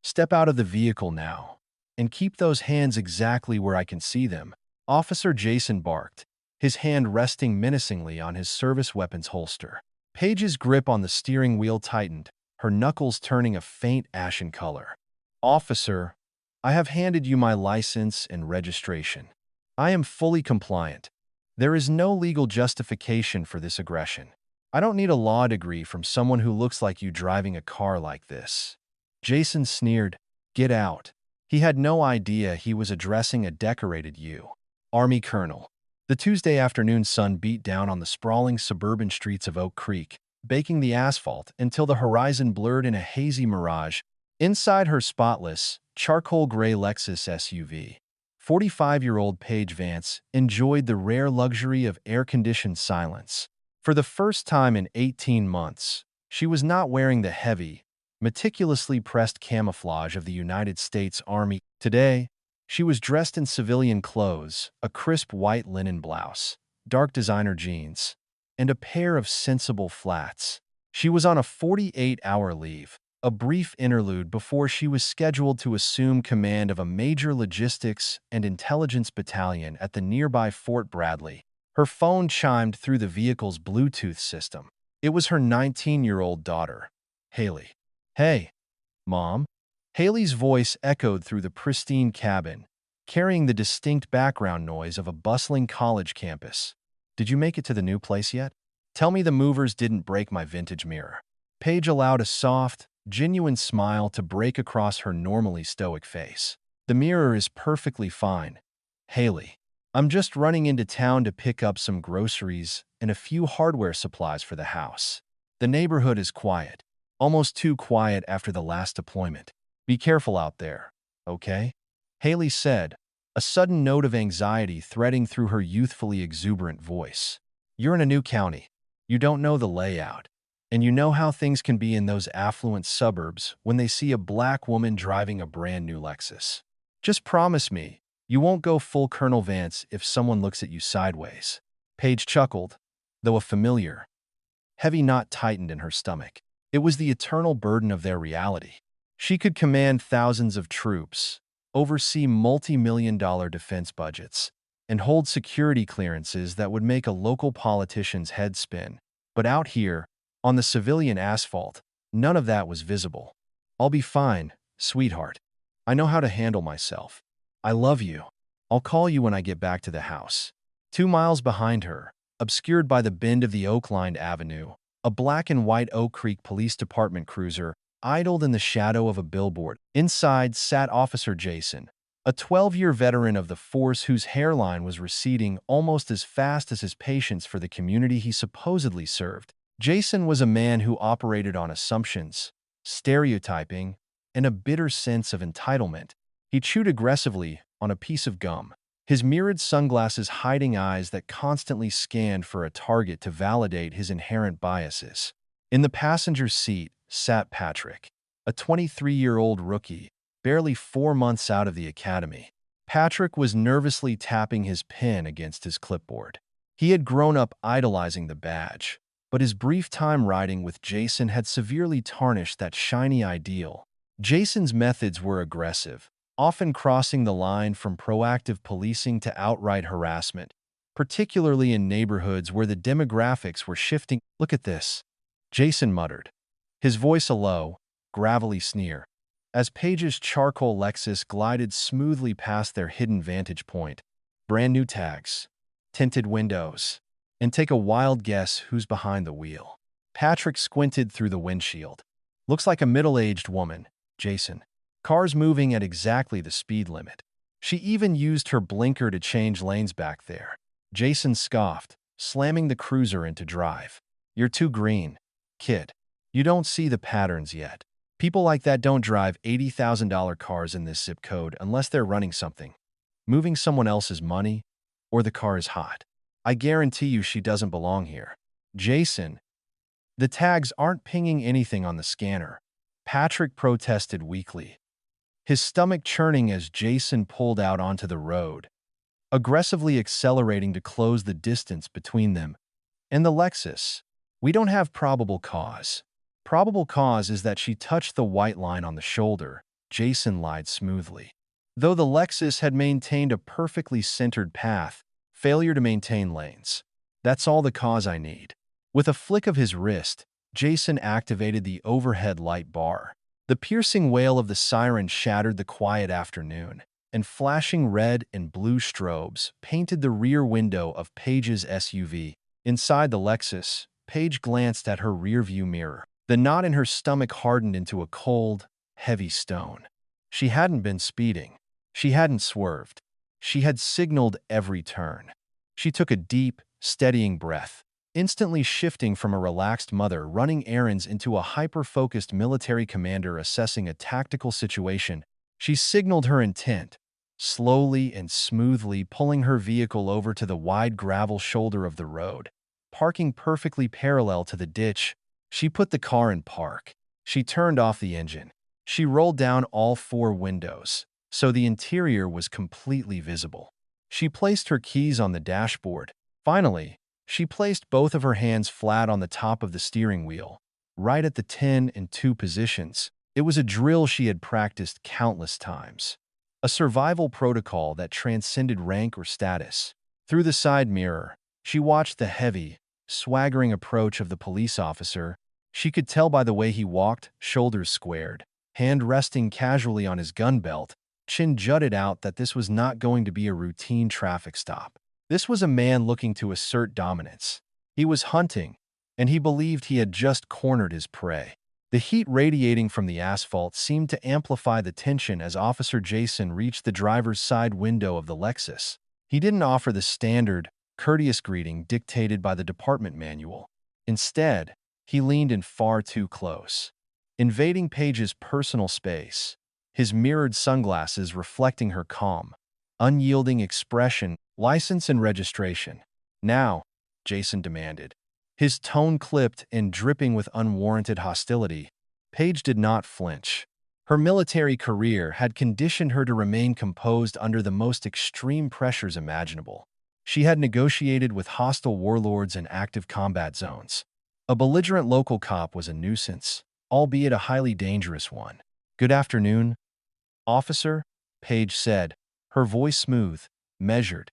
Step out of the vehicle now, and keep those hands exactly where I can see them. Officer Jason barked, his hand resting menacingly on his service weapon's holster. Paige's grip on the steering wheel tightened, her knuckles turning a faint ashen color. Officer, I have handed you my license and registration. I am fully compliant. There is no legal justification for this aggression. I don't need a law degree from someone who looks like you driving a car like this. Jason sneered, "Get out." He had no idea he was addressing a decorated U.S Colonel. The Tuesday afternoon sun beat down on the sprawling suburban streets of Oak Creek, baking the asphalt until the horizon blurred in a hazy mirage. Inside her spotless, charcoal gray Lexus SUV, 45-year-old Paige Vance enjoyed the rare luxury of air-conditioned silence. For the first time in 18 months, she was not wearing the heavy, meticulously pressed camouflage of the United States Army. Today, she was dressed in civilian clothes, a crisp white linen blouse, dark designer jeans, and a pair of sensible flats. She was on a 48-hour leave, a brief interlude before she was scheduled to assume command of a major logistics and intelligence battalion at the nearby Fort Bradley. Her phone chimed through the vehicle's Bluetooth system. It was her 19-year-old daughter, Haley. "Hey, Mom." Haley's voice echoed through the pristine cabin, carrying the distinct background noise of a bustling college campus. "Did you make it to the new place yet? Tell me the movers didn't break my vintage mirror." Paige allowed a soft, genuine smile to break across her normally stoic face. "The mirror is perfectly fine, Haley. I'm just running into town to pick up some groceries and a few hardware supplies for the house. The neighborhood is quiet, almost too quiet after the last deployment. Be careful out there, okay?" Haley said, a sudden note of anxiety threading through her youthfully exuberant voice. "You're in a new county. You don't know the layout. And you know how things can be in those affluent suburbs when they see a black woman driving a brand new Lexus. Just promise me you won't go full Colonel Vance if someone looks at you sideways." Paige chuckled, though a familiar, heavy knot tightened in her stomach. It was the eternal burden of their reality. She could command thousands of troops, oversee multi-million-dollar defense budgets, and hold security clearances that would make a local politician's head spin. But out here, on the civilian asphalt, none of that was visible. "I'll be fine, sweetheart. I know how to handle myself. I love you. I'll call you when I get back to the house." 2 miles behind her, obscured by the bend of the oak-lined avenue, a black and white Oak Creek Police Department cruiser idled in the shadow of a billboard. Inside sat Officer Jason, a 12-year veteran of the force whose hairline was receding almost as fast as his patience for the community he supposedly served. Jason was a man who operated on assumptions, stereotyping, and a bitter sense of entitlement. He chewed aggressively on a piece of gum, his mirrored sunglasses hiding eyes that constantly scanned for a target to validate his inherent biases. In the passenger seat sat Patrick, a 23-year-old rookie, barely 4 months out of the academy. Patrick was nervously tapping his pen against his clipboard. He had grown up idolizing the badge, but his brief time riding with Jason had severely tarnished that shiny ideal. Jason's methods were aggressive, often crossing the line from proactive policing to outright harassment, particularly in neighborhoods where the demographics were shifting. "Look at this," Jason muttered, his voice a low, gravelly sneer, as Paige's charcoal Lexus glided smoothly past their hidden vantage point. "Brand new tags, tinted windows, and take a wild guess who's behind the wheel." Patrick squinted through the windshield. "Looks like a middle-aged woman, Jason. Cars moving at exactly the speed limit. She even used her blinker to change lanes back there." Jason scoffed, slamming the cruiser into drive. "You're too green, kid. You don't see the patterns yet. People like that don't drive $80,000 cars in this zip code unless they're running something, moving someone else's money, or the car is hot. I guarantee you she doesn't belong here." "Jason, the tags aren't pinging anything on the scanner," Patrick protested weakly, his stomach churning as Jason pulled out onto the road, aggressively accelerating to close the distance between them and the Lexus. "We don't have probable cause. Probable cause is that she touched the white line on the shoulder," Jason lied smoothly. Though the Lexus had maintained a perfectly centered path, failure to maintain lanes. That's all the cause I need. With a flick of his wrist, Jason activated the overhead light bar. The piercing wail of the siren shattered the quiet afternoon, and flashing red and blue strobes painted the rear window of Paige's SUV. Inside the Lexus, Paige glanced at her rearview mirror. The knot in her stomach hardened into a cold, heavy stone. She hadn't been speeding. She hadn't swerved. She had signaled every turn. She took a deep, steadying breath, instantly shifting from a relaxed mother running errands into a hyper-focused military commander assessing a tactical situation. She signaled her intent, slowly and smoothly pulling her vehicle over to the wide gravel shoulder of the road. Parking perfectly parallel to the ditch, she put the car in park. She turned off the engine. She rolled down all four windows, so the interior was completely visible. She placed her keys on the dashboard. Finally, she placed both of her hands flat on the top of the steering wheel, right at the 10 and 2 positions. It was a drill she had practiced countless times. A survival protocol that transcended rank or status. Through the side mirror, she watched the heavy, swaggering approach of the police officer. She could tell by the way he walked, shoulders squared, hand resting casually on his gun belt, chin jutted out, that this was not going to be a routine traffic stop. This was a man looking to assert dominance. He was hunting, and he believed he had just cornered his prey. The heat radiating from the asphalt seemed to amplify the tension as Officer Jason reached the driver's side window of the Lexus. He didn't offer the standard, courteous greeting dictated by the department manual. Instead, he leaned in far too close, invading Paige's personal space, his mirrored sunglasses reflecting her calm, unyielding expression. "License and registration." "Now," Jason demanded. His tone clipped and dripping with unwarranted hostility. Paige did not flinch. Her military career had conditioned her to remain composed under the most extreme pressures imaginable. She had negotiated with hostile warlords in active combat zones. A belligerent local cop was a nuisance, albeit a highly dangerous one. "Good afternoon, officer," Paige said, her voice smooth, measured,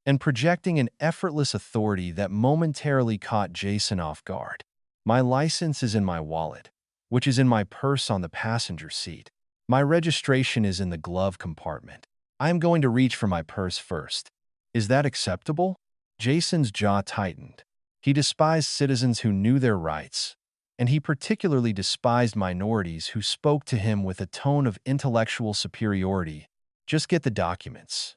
and projecting an effortless authority that momentarily caught Jason off guard. "My license is in my wallet, which is in my purse on the passenger seat. My registration is in the glove compartment. I am going to reach for my purse first. Is that acceptable?" Jason's jaw tightened. He despised citizens who knew their rights, and he particularly despised minorities who spoke to him with a tone of intellectual superiority. "Just get the documents.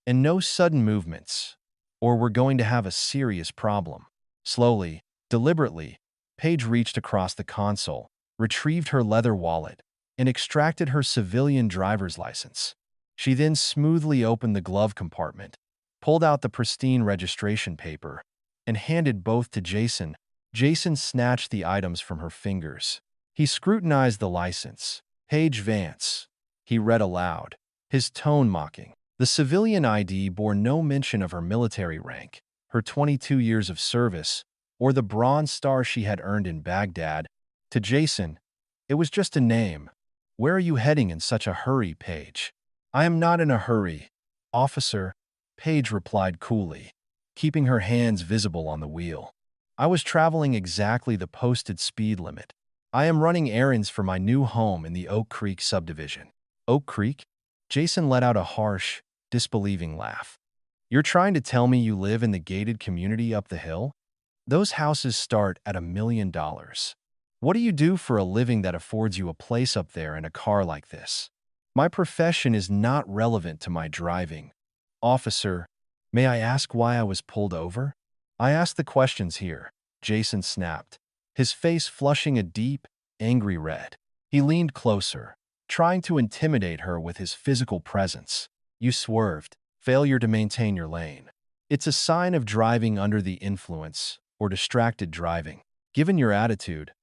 And no sudden movements, or we're going to have a serious problem." Slowly, deliberately, Paige reached across the console, retrieved her leather wallet, and extracted her civilian driver's license. She then smoothly opened the glove compartment, pulled out the pristine registration paper, and handed both to Jason. Jason snatched the items from her fingers. He scrutinized the license. "Paige Vance," he read aloud, his tone mocking. The civilian ID bore no mention of her military rank, her 22 years of service, or the Bronze Star she had earned in Baghdad. To Jason, it was just a name. "Where are you heading in such a hurry, Paige?" "I am not in a hurry, officer," Paige replied coolly, keeping her hands visible on the wheel. "I was traveling exactly the posted speed limit. I am running errands for my new home in the Oak Creek subdivision." "Oak Creek?" Jason let out a harsh, disbelieving laugh. "You're trying to tell me you live in the gated community up the hill? Those houses start at $1 million. What do you do for a living that affords you a place up there and a car like this?" "My profession is not relevant to my driving. Officer, may I ask why I was pulled over?" "I ask the questions here," Jason snapped, his face flushing a deep, angry red. He leaned closer, trying to intimidate her with his physical presence. "You swerved. Failure to maintain your lane. It's a sign of driving under the influence or distracted driving. Given your attitude,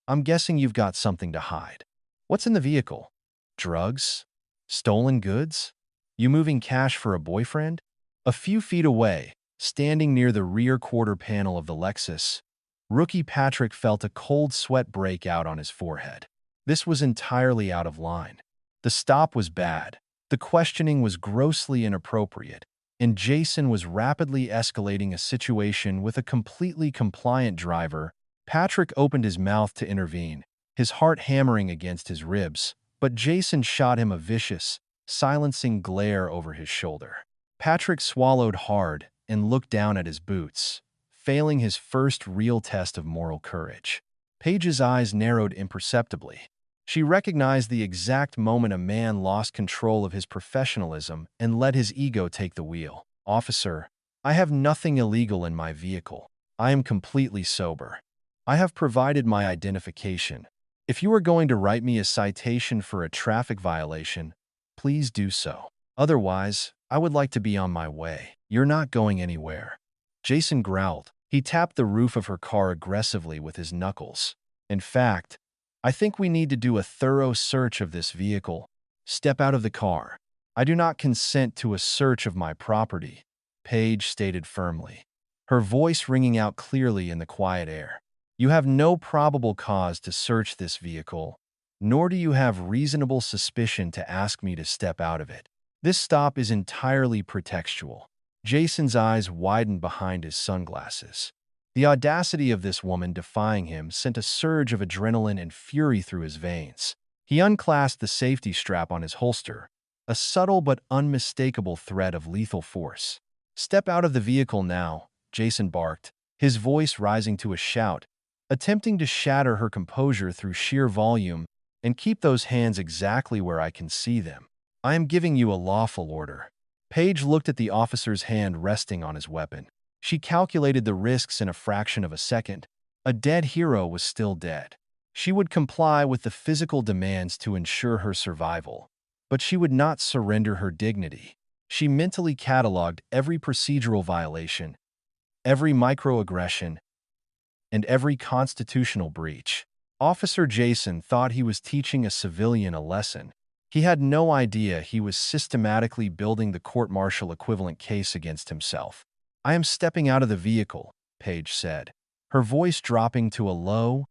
I'm guessing you've got something to hide. What's in the vehicle? Drugs? Stolen goods? You moving cash for a boyfriend?" A few feet away, standing near the rear quarter panel of the Lexus, rookie Patrick felt a cold sweat break out on his forehead. This was entirely out of line. The stop was bad. The questioning was grossly inappropriate, and Jason was rapidly escalating a situation with a completely compliant driver. Patrick opened his mouth to intervene, his heart hammering against his ribs, but Jason shot him a vicious, silencing glare over his shoulder. Patrick swallowed hard and looked down at his boots, failing his first real test of moral courage. Paige's eyes narrowed imperceptibly. She recognized the exact moment a man lost control of his professionalism and let his ego take the wheel. "Officer, I have nothing illegal in my vehicle. I am completely sober. I have provided my identification. If you are going to write me a citation for a traffic violation, please do so. Otherwise, I would like to be on my way." "You're not going anywhere," Jason growled. He tapped the roof of her car aggressively with his knuckles. "In fact, I think we need to do a thorough search of this vehicle. Step out of the car." "I do not consent to a search of my property," Paige stated firmly, her voice ringing out clearly in the quiet air. "You have no probable cause to search this vehicle, nor do you have reasonable suspicion to ask me to step out of it. This stop is entirely pretextual." Jason's eyes widened behind his sunglasses. The audacity of this woman defying him sent a surge of adrenaline and fury through his veins. He unclasped the safety strap on his holster, a subtle but unmistakable threat of lethal force. "Step out of the vehicle now," Jason barked, his voice rising to a shout, attempting to shatter her composure through sheer volume. "And keep those hands exactly where I can see them. I am giving you a lawful order." Paige looked at the officer's hand resting on his weapon. She calculated the risks in a fraction of a second. A dead hero was still dead. She would comply with the physical demands to ensure her survival, but she would not surrender her dignity. She mentally cataloged every procedural violation, every microaggression, and every constitutional breach. Officer Jason thought he was teaching a civilian a lesson. He had no idea he was systematically building the court-martial equivalent case against himself. "I am stepping out of the vehicle," Paige said, her voice dropping to a low,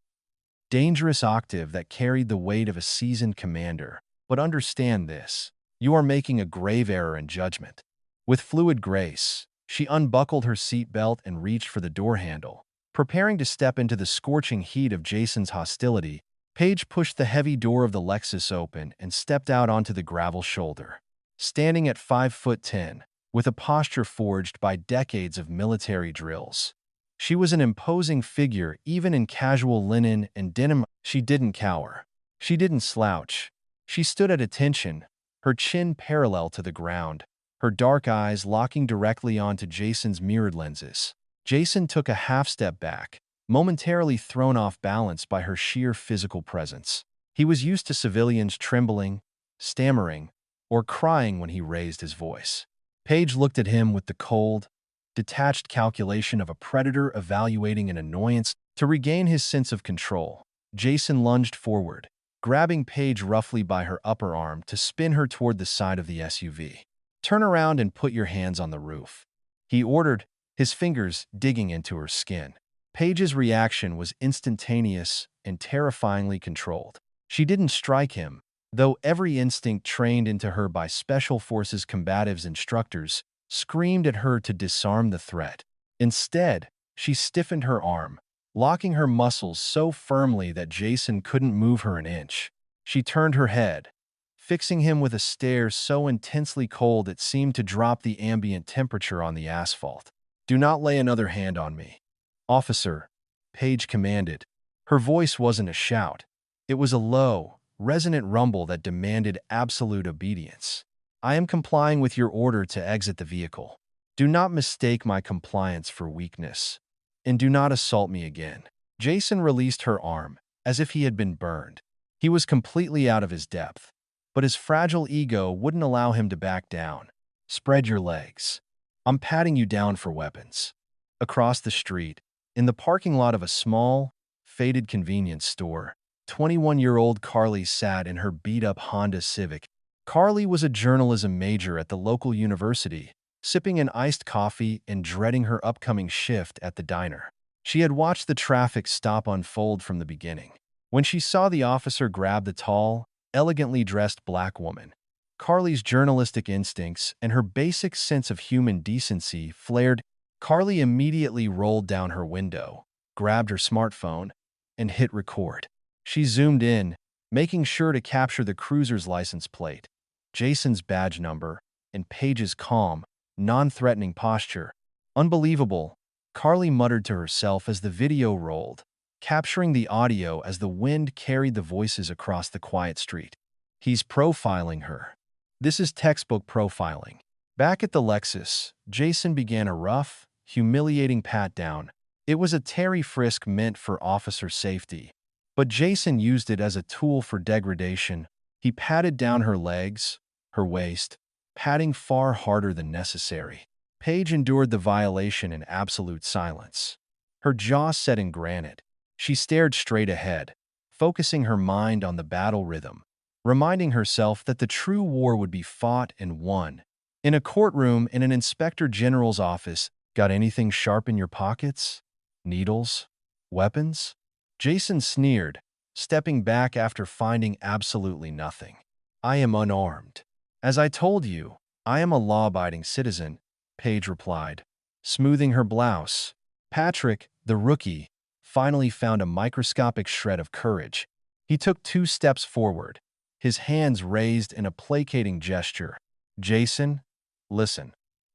dangerous octave that carried the weight of a seasoned commander. "But understand this. You are making a grave error in judgment." With fluid grace, she unbuckled her seatbelt and reached for the door handle. Preparing to step into the scorching heat of Jason's hostility, Paige pushed the heavy door of the Lexus open and stepped out onto the gravel shoulder. Standing at 5'10", with a posture forged by decades of military drills, she was an imposing figure even in casual linen and denim. She didn't cower. She didn't slouch. She stood at attention, her chin parallel to the ground, her dark eyes locking directly onto Jason's mirrored lenses. Jason took a half-step back, momentarily thrown off balance by her sheer physical presence. He was used to civilians trembling, stammering, or crying when he raised his voice. Paige looked at him with the cold, detached calculation of a predator evaluating an annoyance. To regain his sense of control, Jason lunged forward, grabbing Paige roughly by her upper arm to spin her toward the side of the SUV. "Turn around and put your hands on the roof," he ordered, his fingers digging into her skin. Paige's reaction was instantaneous and terrifyingly controlled. She didn't strike him, though every instinct trained into her by Special Forces combatives instructors screamed at her to disarm the threat. Instead, she stiffened her arm, locking her muscles so firmly that Jason couldn't move her an inch. She turned her head, fixing him with a stare so intensely cold it seemed to drop the ambient temperature on the asphalt. "Do not lay another hand on me, officer," Paige commanded. Her voice wasn't a shout. It was a low, resonant rumble that demanded absolute obedience. "I am complying with your order to exit the vehicle. Do not mistake my compliance for weakness, and do not assault me again." Jason released her arm, as if he had been burned. He was completely out of his depth, but his fragile ego wouldn't allow him to back down. "Spread your legs. I'm patting you down for weapons." Across the street, in the parking lot of a small, faded convenience store, 21-year-old Carly sat in her beat-up Honda Civic. Carly was a journalism major at the local university, sipping an iced coffee and dreading her upcoming shift at the diner. She had watched the traffic stop unfold from the beginning. When she saw the officer grab the tall, elegantly dressed black woman. Carly's journalistic instincts and her basic sense of human decency flared. Carly immediately rolled down her window, grabbed her smartphone, and hit record. She zoomed in, making sure to capture the cruiser's license plate, Jason's badge number, and Paige's calm, non-threatening posture. Unbelievable, Carly muttered to herself as the video rolled, capturing the audio as the wind carried the voices across the quiet street. He's profiling her. This is textbook profiling. Back at the Lexus, Jason began a rough, humiliating pat-down. It was a Terry frisk meant for officer safety, but Jason used it as a tool for degradation. He patted down her legs, her waist, patting far harder than necessary. Paige endured the violation in absolute silence. Her jaw set in granite. She stared straight ahead, focusing her mind on the battle rhythm, reminding herself that the true war would be fought and won. In a courtroom in an inspector general's office, got anything sharp in your pockets? Needles? Weapons? Jason sneered, stepping back after finding absolutely nothing. I am unarmed. As I told you, I am a law-abiding citizen, Paige replied, smoothing her blouse. Patrick, the rookie, finally found a microscopic shred of courage. He took 2 steps forward, his hands raised in a placating gesture. Jason, listen.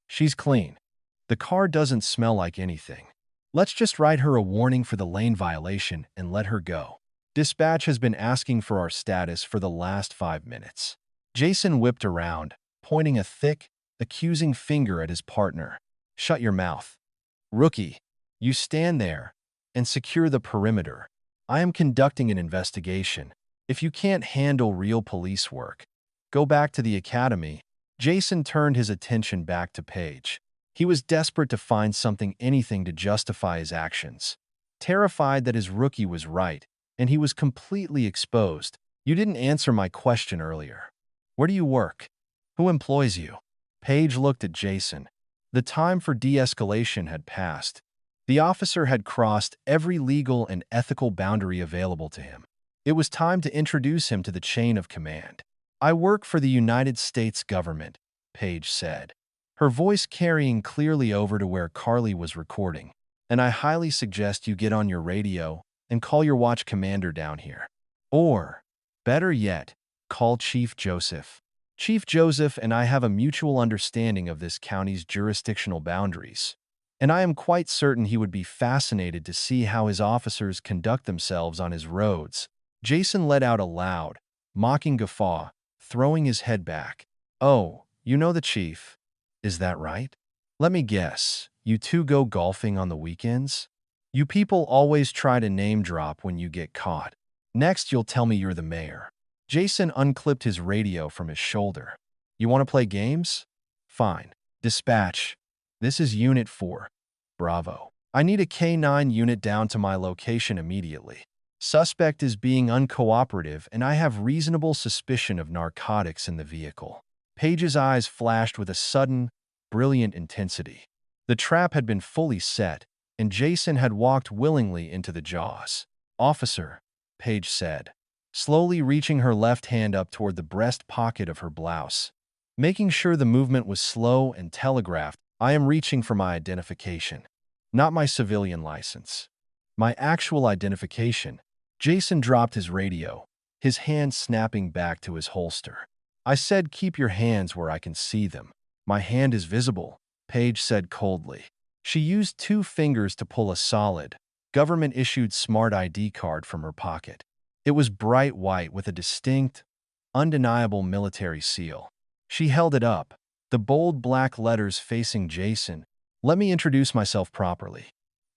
She's clean. The car doesn't smell like anything. Let's just write her a warning for the lane violation and let her go. Dispatch has been asking for our status for the last 5 minutes. Jason whipped around, pointing a thick, accusing finger at his partner. Shut your mouth. Rookie, you stand there and secure the perimeter. I am conducting an investigation. If you can't handle real police work, go back to the academy. Jason turned his attention back to Paige. He was desperate to find anything to justify his actions. Terrified that his rookie was right, and he was completely exposed. You didn't answer my question earlier. Where do you work? Who employs you? Paige looked at Jason. The time for de-escalation had passed. The officer had crossed every legal and ethical boundary available to him. It was time to introduce him to the chain of command. I work for the United States government, Paige said, her voice carrying clearly over to where Carly was recording. And I highly suggest you get on your radio and call your watch commander down here. Or, better yet, call Chief Joseph. Chief Joseph and I have a mutual understanding of this county's jurisdictional boundaries, and I am quite certain he would be fascinated to see how his officers conduct themselves on his roads. Jason let out a loud, mocking guffaw, throwing his head back. Oh, you know the chief. Is that right? Let me guess, you two go golfing on the weekends? You people always try to name drop when you get caught. Next, you'll tell me you're the mayor. Jason unclipped his radio from his shoulder. You want to play games? Fine. Dispatch. This is Unit 4. Bravo. I need a K-9 unit down to my location immediately. Suspect is being uncooperative and I have reasonable suspicion of narcotics in the vehicle. Paige's eyes flashed with a sudden, brilliant intensity. The trap had been fully set, and Jason had walked willingly into the jaws. Officer, Paige said, slowly reaching her left hand up toward the breast pocket of her blouse. Making sure the movement was slow and telegraphed, I am reaching for my identification. Not my civilian license. My actual identification. Jason dropped his radio, his hand snapping back to his holster. I said keep your hands where I can see them. My hand is visible, Paige said coldly. She used 2 fingers to pull a solid, government-issued smart ID card from her pocket. It was bright white with a distinct, undeniable military seal. She held it up, the bold black letters facing Jason. Let me introduce myself properly,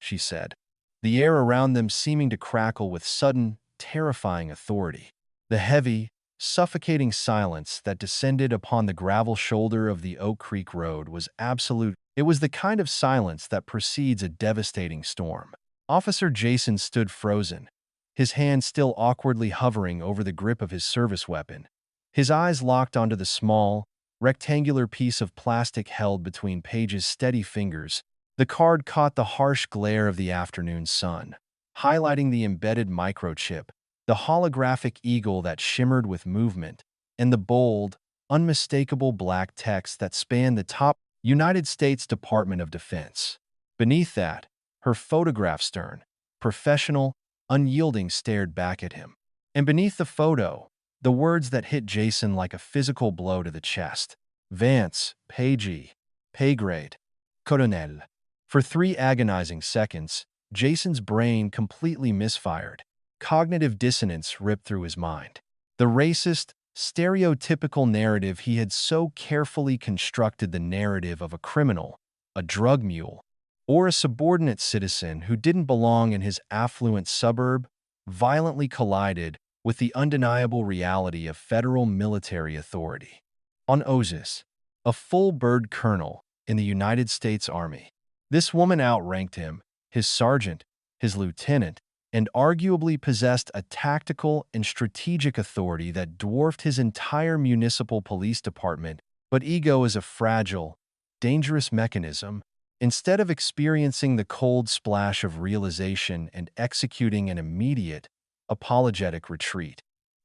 she said, the air around them seeming to crackle with sudden, terrifying authority. The heavy, suffocating silence that descended upon the gravel shoulder of the Oak Creek Road was absolute. It was the kind of silence that precedes a devastating storm. Officer Jason stood frozen, his hand still awkwardly hovering over the grip of his service weapon. His eyes locked onto the small, rectangular piece of plastic held between Paige's steady fingers. The card caught the harsh glare of the afternoon sun, highlighting the embedded microchip, the holographic eagle that shimmered with movement, and the bold, unmistakable black text that spanned the top United States Department of Defense. Beneath that, her photograph stern, professional, unyielding stared back at him. And beneath the photo, the words that hit Jason like a physical blow to the chest. Vance, Pagey, pay grade, Colonel. For 3 agonizing seconds, Jason's brain completely misfired. Cognitive dissonance ripped through his mind. The racist, stereotypical narrative he had so carefully constructed, the narrative of a criminal, a drug mule, or a subordinate citizen who didn't belong in his affluent suburb, violently collided with the undeniable reality of federal military authority. On Osis, a full-bird colonel in the United States Army, this woman outranked him, his sergeant, his lieutenant, and arguably possessed a tactical and strategic authority that dwarfed his entire municipal police department. But ego is a fragile, dangerous mechanism. Instead of experiencing the cold splash of realization and executing an immediate, apologetic retreat,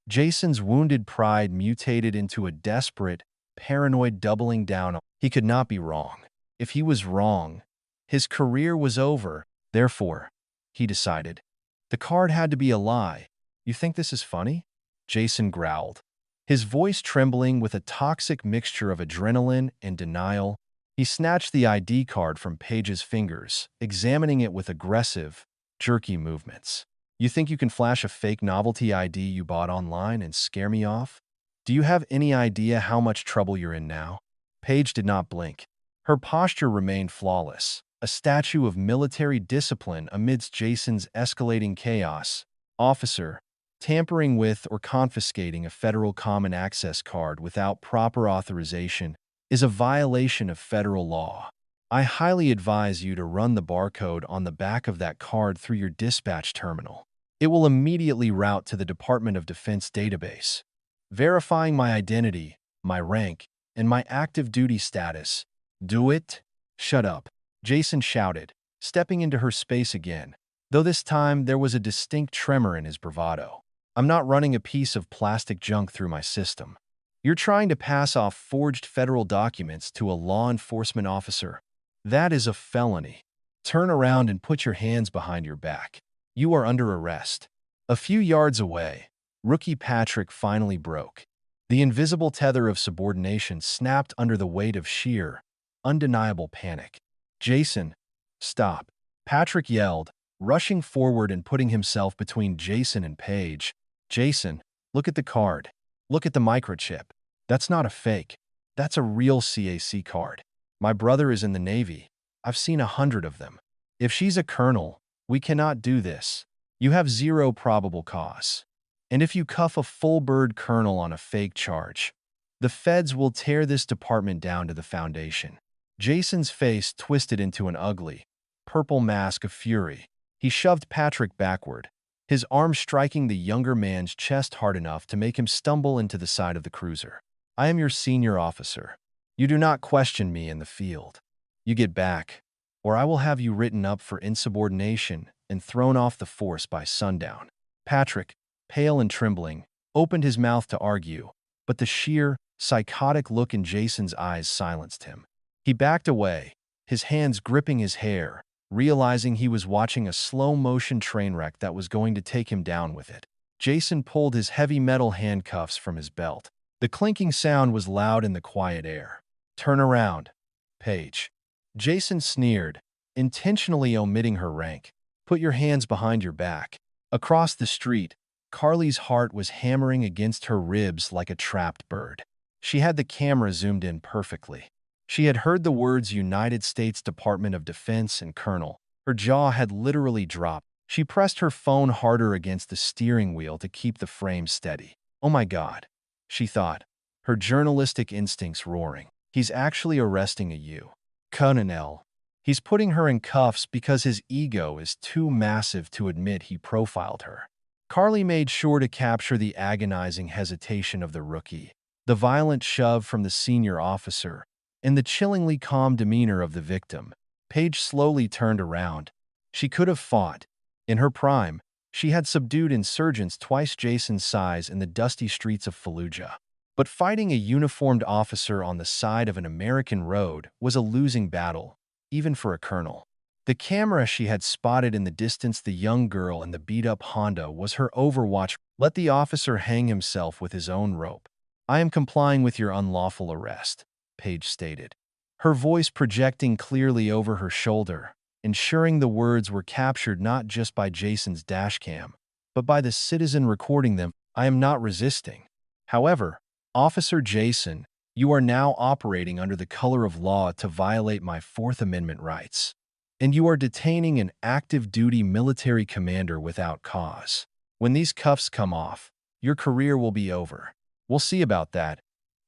Jason's wounded pride mutated into a desperate, paranoid doubling down. He could not be wrong. If he was wrong, his career was over. Therefore, he decided, the card had to be a lie. You think this is funny? Jason growled, his voice trembling with a toxic mixture of adrenaline and denial. He snatched the ID card from Paige's fingers, examining it with aggressive, jerky movements. You think you can flash a fake novelty ID you bought online and scare me off? Do you have any idea how much trouble you're in now? Paige did not blink. Her posture remained flawless, a statue of military discipline amidst Jason's escalating chaos. Officer, tampering with or confiscating a federal common access card without proper authorization is a violation of federal law. I highly advise you to run the barcode on the back of that card through your dispatch terminal. It will immediately route to the Department of Defense database, verifying my identity, my rank, and my active duty status. Do it? Shut up, Jason shouted, stepping into her space again, though this time there was a distinct tremor in his bravado. I'm not running a piece of plastic junk through my system. You're trying to pass off forged federal documents to a law enforcement officer. That is a felony. Turn around and put your hands behind your back. You are under arrest. A few yards away, rookie Patrick finally broke. The invisible tether of subordination snapped under the weight of sheer, undeniable panic. Jason, stop, Patrick yelled, rushing forward and putting himself between Jason and Paige. Jason, look at the card. Look at the microchip. That's not a fake. That's a real CAC card. My brother is in the Navy. I've seen 100 of them. If she's a colonel, we cannot do this. You have zero probable cause. And if you cuff a full-bird colonel on a fake charge, the feds will tear this department down to the foundation. Jason's face twisted into an ugly, purple mask of fury. He shoved Patrick backward, his arm striking the younger man's chest hard enough to make him stumble into the side of the cruiser. I am your senior officer. You do not question me in the field. You get back, or I will have you written up for insubordination and thrown off the force by sundown. Patrick, pale and trembling, opened his mouth to argue, but the sheer, psychotic look in Jason's eyes silenced him. He backed away, his hands gripping his hair, realizing he was watching a slow-motion train wreck that was going to take him down with it. Jason pulled his heavy metal handcuffs from his belt. The clinking sound was loud in the quiet air. Turn around, Paige. Jason sneered, intentionally omitting her rank. Put your hands behind your back. Across the street, Carly's heart was hammering against her ribs like a trapped bird. She had the camera zoomed in perfectly. She had heard the words United States Department of Defense and Colonel. Her jaw had literally dropped. She pressed her phone harder against the steering wheel to keep the frame steady. Oh my God, she thought, her journalistic instincts roaring. He's actually arresting a U.S Colonel. He's putting her in cuffs because his ego is too massive to admit he profiled her. Carly made sure to capture the agonizing hesitation of the rookie, the violent shove from the senior officer, and the chillingly calm demeanor of the victim. Paige slowly turned around. She could have fought. In her prime, She had subdued insurgents twice Jason's size in the dusty streets of Fallujah. But fighting a uniformed officer on the side of an American road was a losing battle, even for a colonel. The camera she had spotted in the distance, the young girl in the beat-up Honda, was her overwatch. Let the officer hang himself with his own rope. I am complying with your unlawful arrest, Paige stated, her voice projecting clearly over her shoulder, ensuring the words were captured not just by Jason's dashcam, but by the citizen recording them. I am not resisting. However, Officer Jason, you are now operating under the color of law to violate my Fourth Amendment rights, and you are detaining an active-duty military commander without cause. When these cuffs come off, your career will be over. We'll see about that,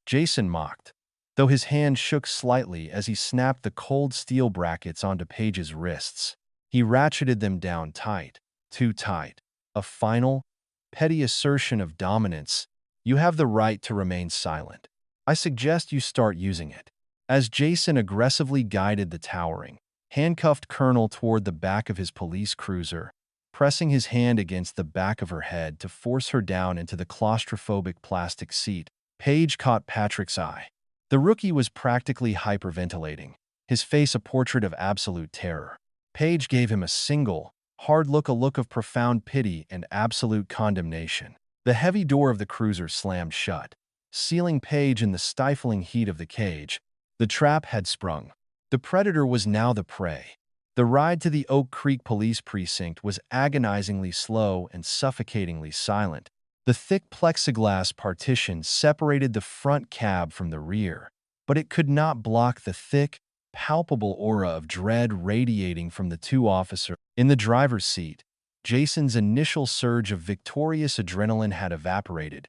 Jason mocked, though his hand shook slightly as he snapped the cold steel brackets onto Paige's wrists. He ratcheted them down tight, too tight. A final, petty assertion of dominance. You have the right to remain silent. I suggest you start using it. As Jason aggressively guided the towering, handcuffed colonel toward the back of his police cruiser, pressing his hand against the back of her head to force her down into the claustrophobic plastic seat, Paige caught Patrick's eye. The rookie was practically hyperventilating, his face a portrait of absolute terror. Paige gave him a single, hard look, a look of profound pity and absolute condemnation. The heavy door of the cruiser slammed shut, sealing Paige in the stifling heat of the cage. The trap had sprung. The predator was now the prey. The ride to the Oak Creek Police Precinct was agonizingly slow and suffocatingly silent. The thick plexiglass partition separated the front cab from the rear, but it could not block the thick, palpable aura of dread radiating from the two officers. In the driver's seat, Jason's initial surge of victorious adrenaline had evaporated,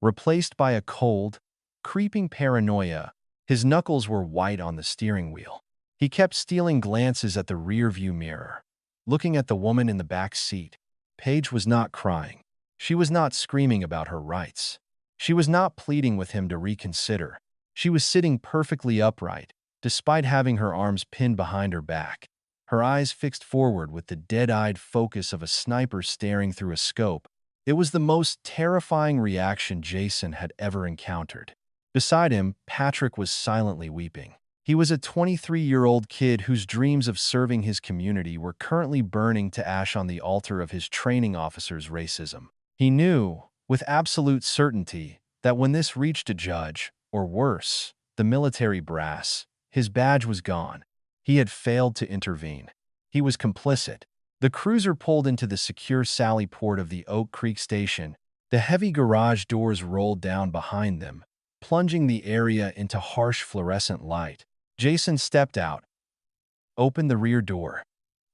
replaced by a cold, creeping paranoia. His knuckles were white on the steering wheel. He kept stealing glances at the rearview mirror, looking at the woman in the back seat. Paige was not crying. She was not screaming about her rights. She was not pleading with him to reconsider. She was sitting perfectly upright, despite having her arms pinned behind her back, her eyes fixed forward with the dead-eyed focus of a sniper staring through a scope. It was the most terrifying reaction Jason had ever encountered. Beside him, Patrick was silently weeping. He was a 23-year-old kid whose dreams of serving his community were currently burning to ash on the altar of his training officer's racism. He knew, with absolute certainty, that when this reached a judge, or worse, the military brass, his badge was gone. He had failed to intervene. He was complicit. The cruiser pulled into the secure sally port of the Oak Creek station. The heavy garage doors rolled down behind them, plunging the area into harsh fluorescent light. Jason stepped out, opened the rear door,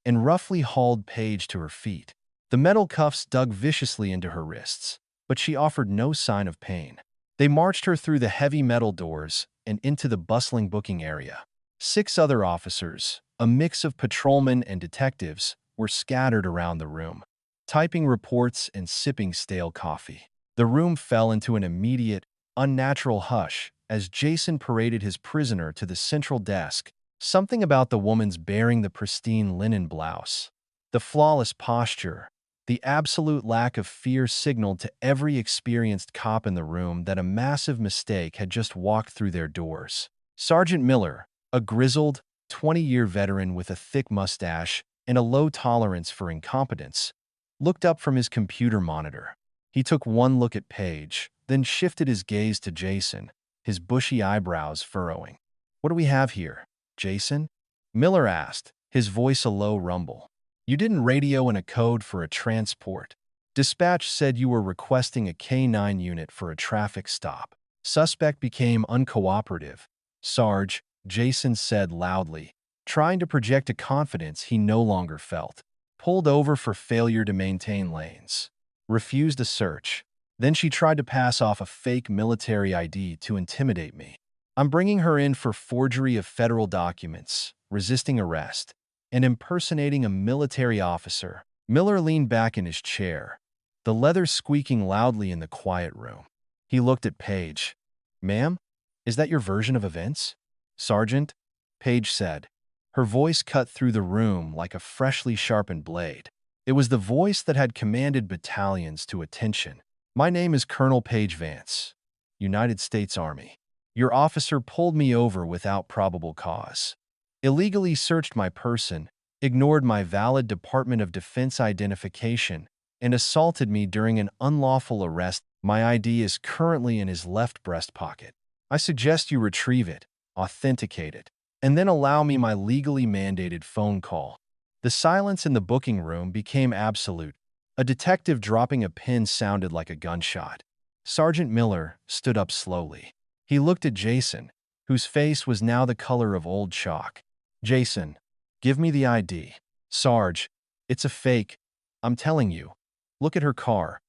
and roughly hauled Paige to her feet. The metal cuffs dug viciously into her wrists, but she offered no sign of pain. They marched her through the heavy metal doors and into the bustling booking area. 6 other officers, a mix of patrolmen and detectives, were scattered around the room, typing reports and sipping stale coffee. The room fell into an immediate, unnatural hush as Jason paraded his prisoner to the central desk. Something about the woman's bearing the pristine linen blouse, the flawless posture, the absolute lack of fear signaled to every experienced cop in the room that a massive mistake had just walked through their doors. Sergeant Miller, a grizzled, 20-year veteran with a thick mustache and a low tolerance for incompetence, looked up from his computer monitor. He took one look at Paige, then shifted his gaze to Jason, his bushy eyebrows furrowing. "What do we have here, Jason?" Miller asked, his voice a low rumble. "You didn't radio in a code for a transport. Dispatch said you were requesting a K-9 unit for a traffic stop. Suspect became uncooperative, Sarge," Jason said loudly, trying to project a confidence he no longer felt. "Pulled over for failure to maintain lanes. Refused a search. Then she tried to pass off a fake military ID to intimidate me. I'm bringing her in for forgery of federal documents, resisting arrest, and impersonating a military officer." Miller leaned back in his chair, the leather squeaking loudly in the quiet room. He looked at Paige. "Ma'am, is that your version of events?" "Sergeant," Paige said. Her voice cut through the room like a freshly sharpened blade. It was the voice that had commanded battalions to attention. "My name is Colonel Page Vance, United States Army. Your officer pulled me over without probable cause, illegally searched my person, ignored my valid Department of Defense identification, and assaulted me during an unlawful arrest. My ID is currently in his left breast pocket. I suggest you retrieve it, authenticate it, and then allow me my legally mandated phone call." The silence in the booking room became absolute. A detective dropping a pin sounded like a gunshot. Sergeant Miller stood up slowly. He looked at Jason, whose face was now the color of old chalk. "Jason, give me the ID." "Sarge, it's a fake. I'm telling you. Look at her car.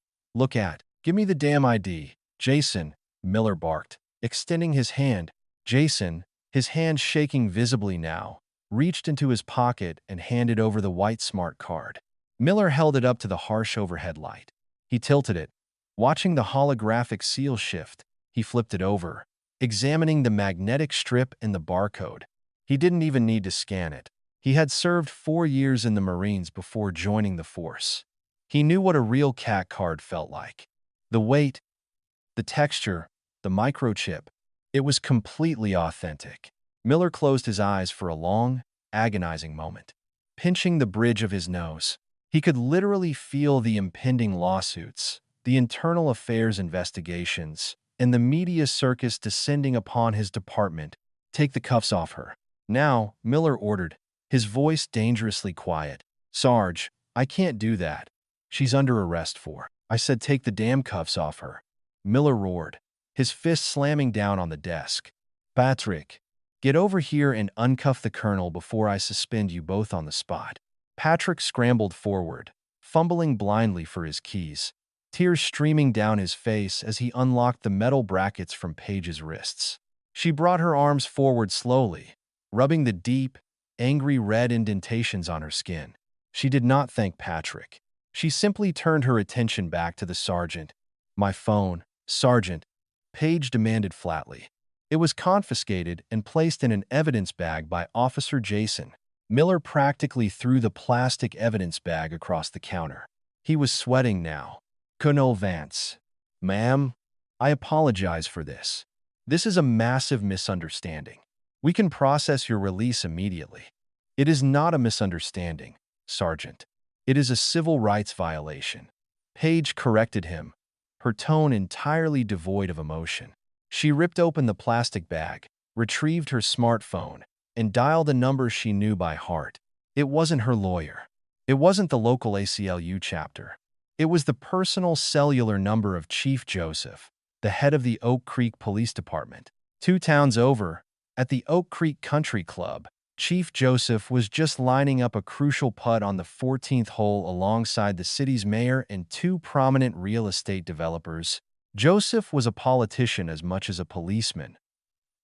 Give me the damn ID." "Jason," Miller barked, extending his hand. Jason, his hand shaking visibly now, reached into his pocket and handed over the white smart card. Miller held it up to the harsh overhead light. He tilted it. Watching the holographic seal shift, he flipped it over, examining the magnetic strip and the barcode. He didn't even need to scan it. He had served 4 years in the Marines before joining the force. He knew what a real CAC card felt like. The weight, the texture, the microchip. It was completely authentic. Miller closed his eyes for a long, agonizing moment, pinching the bridge of his nose. He could literally feel the impending lawsuits, the internal affairs investigations, and the media circus descending upon his department. "Take the cuffs off her." "Now," Miller ordered, his voice dangerously quiet. "Sarge, I can't do that. She's under arrest for—" "I said take the damn cuffs off her," Miller roared, his fist slamming down on the desk. "Patrick, get over here and uncuff the colonel before I suspend you both on the spot." Patrick scrambled forward, fumbling blindly for his keys, tears streaming down his face as he unlocked the metal brackets from Paige's wrists. She brought her arms forward slowly, rubbing the deep, angry red indentations on her skin. She did not thank Patrick. She simply turned her attention back to the sergeant. "My phone, Sergeant," Paige demanded flatly. It was confiscated and placed in an evidence bag by Officer Jason. Miller practically threw the plastic evidence bag across the counter. He was sweating now. "Colonel Vance, ma'am, I apologize for this. This is a massive misunderstanding. We can process your release immediately." "It is not a misunderstanding, Sergeant. It is a civil rights violation." Paige corrected him, her tone entirely devoid of emotion. She ripped open the plastic bag, retrieved her smartphone, and dialed a number she knew by heart. It wasn't her lawyer. It wasn't the local ACLU chapter. It was the personal cellular number of Chief Joseph, the head of the Oak Creek Police Department. 2 towns over, at the Oak Creek Country Club, Chief Joseph was just lining up a crucial putt on the 14th hole alongside the city's mayor and 2 prominent real estate developers. Joseph was a politician as much as a policeman,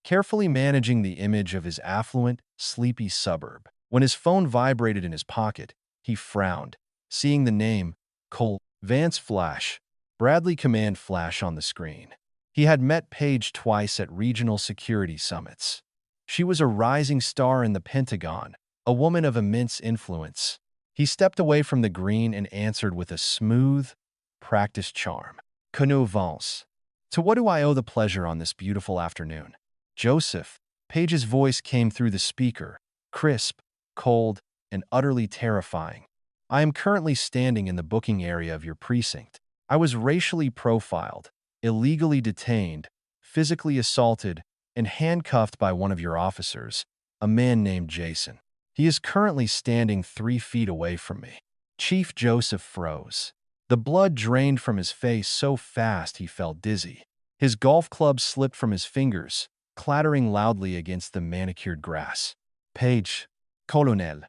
carefully managing the image of his affluent, sleepy suburb. When his phone vibrated in his pocket, he frowned, seeing the name, Cole Vance flash, Bradley Command flash on the screen. He had met Paige twice at regional security summits. She was a rising star in the Pentagon, a woman of immense influence. He stepped away from the green and answered with a smooth, practiced charm. "Colonel Vance, to what do I owe the pleasure on this beautiful afternoon?" "Joseph," Paige's voice came through the speaker, crisp, cold, and utterly terrifying. "I am currently standing in the booking area of your precinct. I was racially profiled, illegally detained, physically assaulted, and handcuffed by one of your officers, a man named Jason. He is currently standing 3 feet away from me." Chief Joseph froze. The blood drained from his face so fast he felt dizzy. His golf club slipped from his fingers, clattering loudly against the manicured grass. "Paige, Colonel,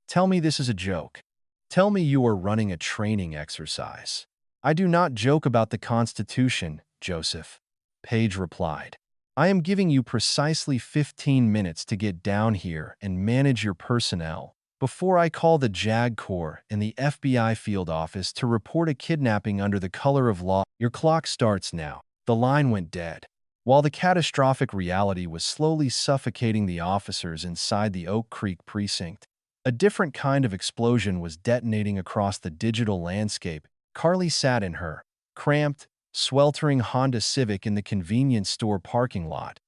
tell me this is a joke. Tell me you are running a training exercise." "I do not joke about the Constitution, Joseph," Paige replied. "I am giving you precisely 15 minutes to get down here and manage your personnel before I call the JAG Corps and the FBI field office to report a kidnapping under the color of law. Your clock starts now." The line went dead, while the catastrophic reality was slowly suffocating the officers inside the Oak Creek precinct. A different kind of explosion was detonating across the digital landscape. Carly sat in her cramped, sweltering Honda Civic in the convenience store parking lot,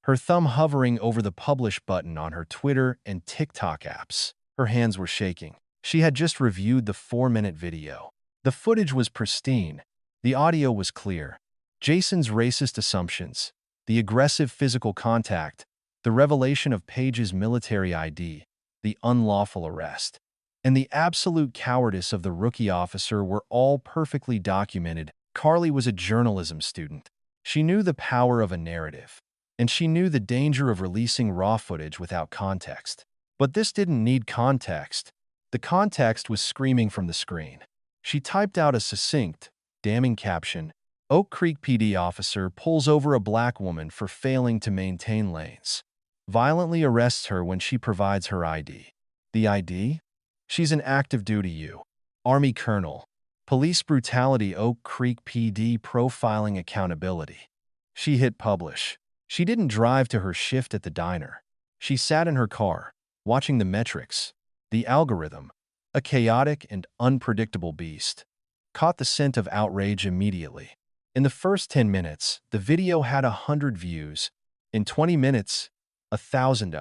her thumb hovering over the publish button on her Twitter and TikTok apps. Her hands were shaking. She had just reviewed the 4-minute video. The footage was pristine. The audio was clear. Jason's racist assumptions, the aggressive physical contact, the revelation of Paige's military ID, the unlawful arrest, and the absolute cowardice of the rookie officer were all perfectly documented. Carly was a journalism student. She knew the power of a narrative, and she knew the danger of releasing raw footage without context. But this didn't need context. The context was screaming from the screen. She typed out a succinct, damning caption: Oak Creek PD officer pulls over a black woman for failing to maintain lanes. Violently arrests her when she provides her ID. The ID? She's an active duty Army Colonel. Police brutality, Oak Creek PD profiling accountability. She hit publish. She didn't drive to her shift at the diner. She sat in her car, watching the metrics. The algorithm, a chaotic and unpredictable beast, caught the scent of outrage immediately. In the first 10 minutes, the video had 100 views. In 20 minutes, 1,000.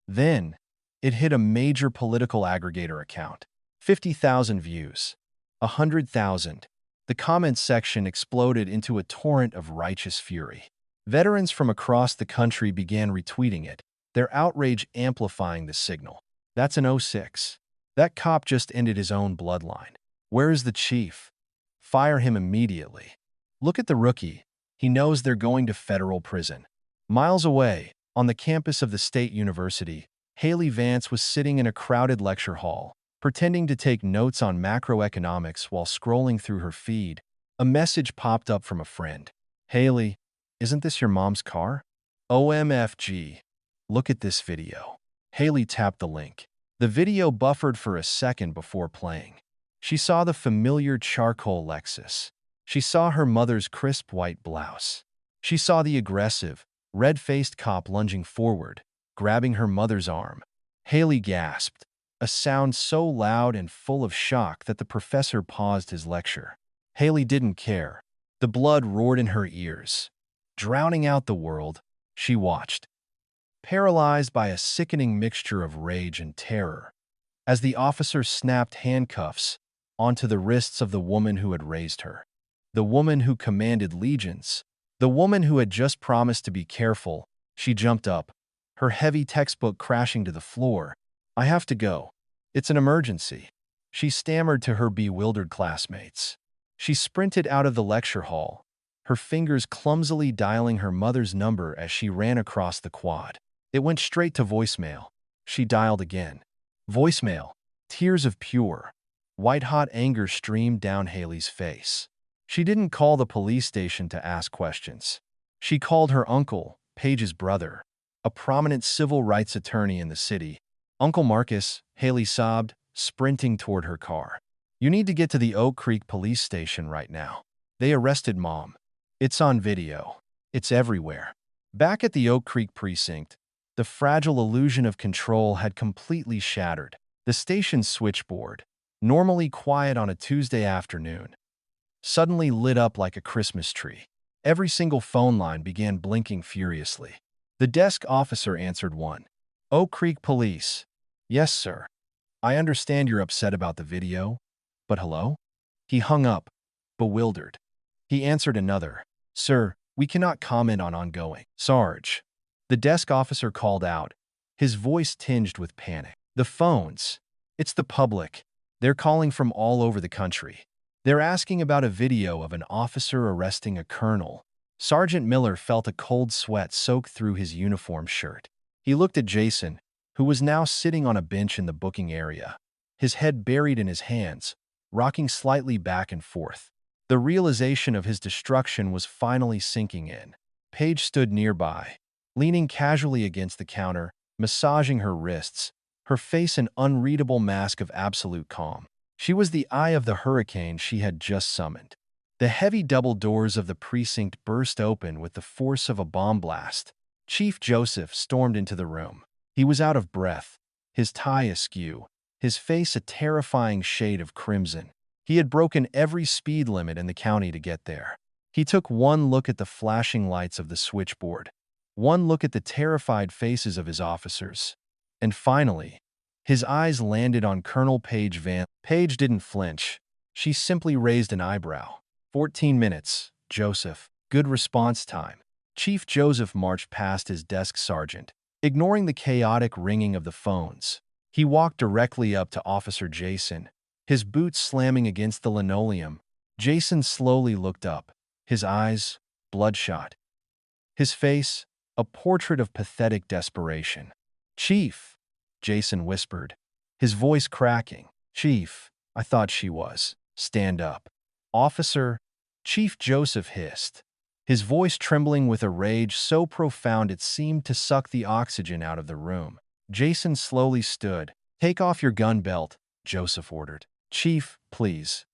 Then, it hit a major political aggregator account. 50,000 views. 100,000. The comments section exploded into a torrent of righteous fury. Veterans from across the country began retweeting it, their outrage amplifying the signal. That's an '06. That cop just ended his own bloodline. Where is the chief? Fire him immediately. Look at the rookie. He knows they're going to federal prison. Miles away, on the campus of the state university, Haley Vance was sitting in a crowded lecture hall, pretending to take notes on macroeconomics while scrolling through her feed. A message popped up from a friend. Haley, isn't this your mom's car? OMFG. Look at this video. Haley tapped the link. The video buffered for a second before playing. She saw the familiar charcoal Lexus. She saw her mother's crisp white blouse. She saw the aggressive, red-faced cop lunging forward, grabbing her mother's arm. Haley gasped, a sound so loud and full of shock that the professor paused his lecture. Haley didn't care. The blood roared in her ears. Drowning out the world, she watched, paralyzed by a sickening mixture of rage and terror, as the officer snapped handcuffs onto the wrists of the woman who had raised her, the woman who commanded legions, the woman who had just promised to be careful. She jumped up, her heavy textbook crashing to the floor. I have to go. It's an emergency, she stammered to her bewildered classmates. She sprinted out of the lecture hall, her fingers clumsily dialing her mother's number as she ran across the quad. It went straight to voicemail. She dialed again. Voicemail. Tears of pure, white-hot anger streamed down Haley's face. She didn't call the police station to ask questions. She called her uncle, Paige's brother, a prominent civil rights attorney in the city. Uncle Marcus, Haley sobbed, sprinting toward her car. You need to get to the Oak Creek police station right now. They arrested Mom. It's on video. It's everywhere. Back at the Oak Creek precinct, the fragile illusion of control had completely shattered. The station's switchboard, normally quiet on a Tuesday afternoon, suddenly lit up like a Christmas tree. Every single phone line began blinking furiously. The desk officer answered one. Oak Creek Police. Yes, sir. I understand you're upset about the video, but hello? He hung up, bewildered. He answered another. Sir, we cannot comment on ongoing. Sarge. The desk officer called out, his voice tinged with panic. The phones. It's the public. They're calling from all over the country. They're asking about a video of an officer arresting a colonel. Sergeant Miller felt a cold sweat soak through his uniform shirt. He looked at Jason, who was now sitting on a bench in the booking area, his head buried in his hands, rocking slightly back and forth. The realization of his destruction was finally sinking in. Paige stood nearby, leaning casually against the counter, massaging her wrists, her face an unreadable mask of absolute calm. She was the eye of the hurricane she had just summoned. The heavy double doors of the precinct burst open with the force of a bomb blast. Chief Joseph stormed into the room. He was out of breath, his tie askew, his face a terrifying shade of crimson. He had broken every speed limit in the county to get there. He took one look at the flashing lights of the switchboard, one look at the terrified faces of his officers, and finally, his eyes landed on Colonel Paige Vance. Paige didn't flinch. She simply raised an eyebrow. 14 minutes, Joseph. Good response time. Chief Joseph marched past his desk sergeant, ignoring the chaotic ringing of the phones. He walked directly up to Officer Jason, his boots slamming against the linoleum. Jason slowly looked up, his eyes bloodshot. His face, a portrait of pathetic desperation. "Chief," Jason whispered, his voice cracking. "Chief, I thought she was. Stand up." "Officer," Chief Joseph hissed, his voice trembling with a rage so profound it seemed to suck the oxygen out of the room. Jason slowly stood. "Take off your gun belt," Joseph ordered. "Chief, please."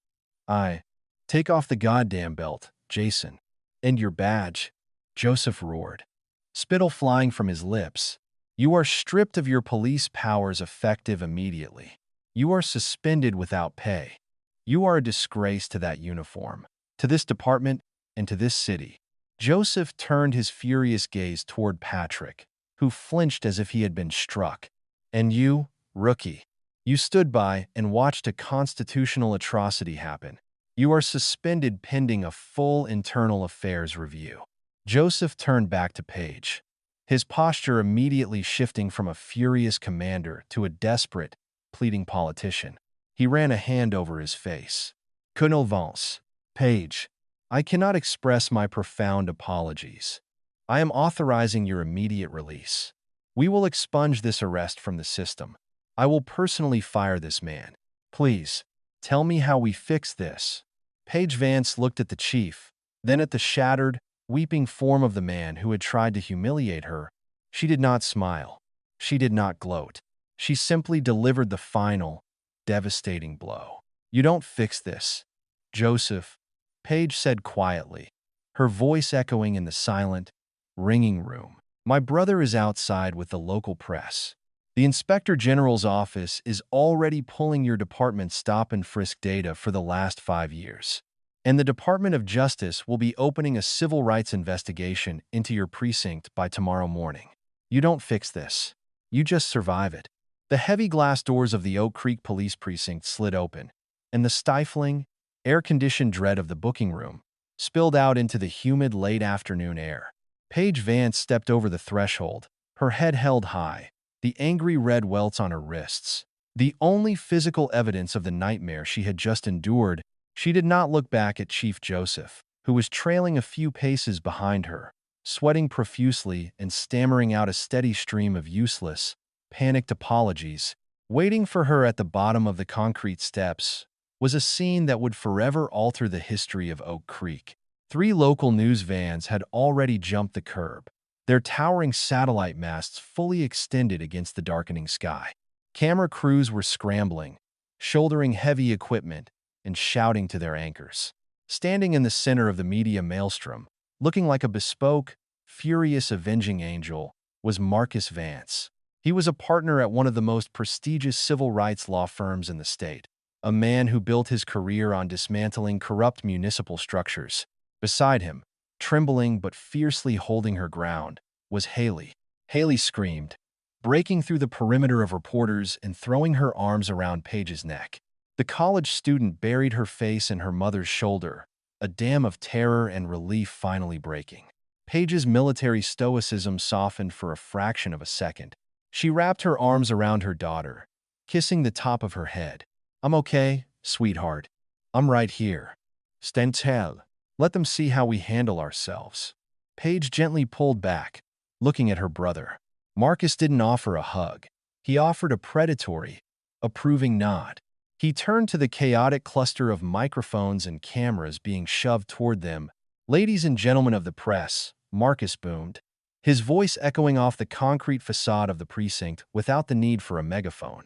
Take off the goddamn belt, Jason. "And your badge," Joseph roared, spittle flying from his lips. "You are stripped of your police powers effective immediately. You are suspended without pay. You are a disgrace to that uniform, to this department, and to this city." Joseph turned his furious gaze toward Patrick, who flinched as if he had been struck. "And you, rookie, you stood by and watched a constitutional atrocity happen. You are suspended pending a full internal affairs review." Joseph turned back to Paige, his posture immediately shifting from a furious commander to a desperate, pleading politician. He ran a hand over his face. "Colonel Vance, Paige, I cannot express my profound apologies. I am authorizing your immediate release. We will expunge this arrest from the system. I will personally fire this man. Please, tell me how we fix this." Paige Vance looked at the chief, then at the shattered, weeping form of the man who had tried to humiliate her. She did not smile. She did not gloat. She simply delivered the final, devastating blow. "You don't fix this, Joseph," Paige said quietly, her voice echoing in the silent, ringing room. "My brother is outside with the local press. The Inspector General's office is already pulling your department's stop and frisk data for the last 5 years. And the Department of Justice will be opening a civil rights investigation into your precinct by tomorrow morning. You don't fix this. You just survive it." The heavy glass doors of the Oak Creek Police Precinct slid open, and the stifling, air-conditioned dread of the booking room spilled out into the humid late afternoon air. Paige Vance stepped over the threshold, her head held high, the angry red welts on her wrists, the only physical evidence of the nightmare she had just endured. She did not look back at Chief Joseph, who was trailing a few paces behind her, sweating profusely and stammering out a steady stream of useless, panicked apologies. Waiting for her at the bottom of the concrete steps was a scene that would forever alter the history of Oak Creek. 3 local news vans had already jumped the curb, their towering satellite masts fully extended against the darkening sky. Camera crews were scrambling, shouldering heavy equipment and shouting to their anchors. Standing in the center of the media maelstrom, looking like a bespoke, furious avenging angel, was Marcus Vance. He was a partner at one of the most prestigious civil rights law firms in the state, a man who built his career on dismantling corrupt municipal structures. Beside him, trembling but fiercely holding her ground, was Haley. Haley screamed, breaking through the perimeter of reporters and throwing her arms around Paige's neck. The college student buried her face in her mother's shoulder, a dam of terror and relief finally breaking. Paige's military stoicism softened for a fraction of a second. She wrapped her arms around her daughter, kissing the top of her head. "I'm okay, sweetheart. I'm right here. Stand still. Let them see how we handle ourselves." Paige gently pulled back, looking at her brother. Marcus didn't offer a hug. He offered a predatory, approving nod. He turned to the chaotic cluster of microphones and cameras being shoved toward them. "Ladies and gentlemen of the press," Marcus boomed, his voice echoing off the concrete facade of the precinct without the need for a megaphone.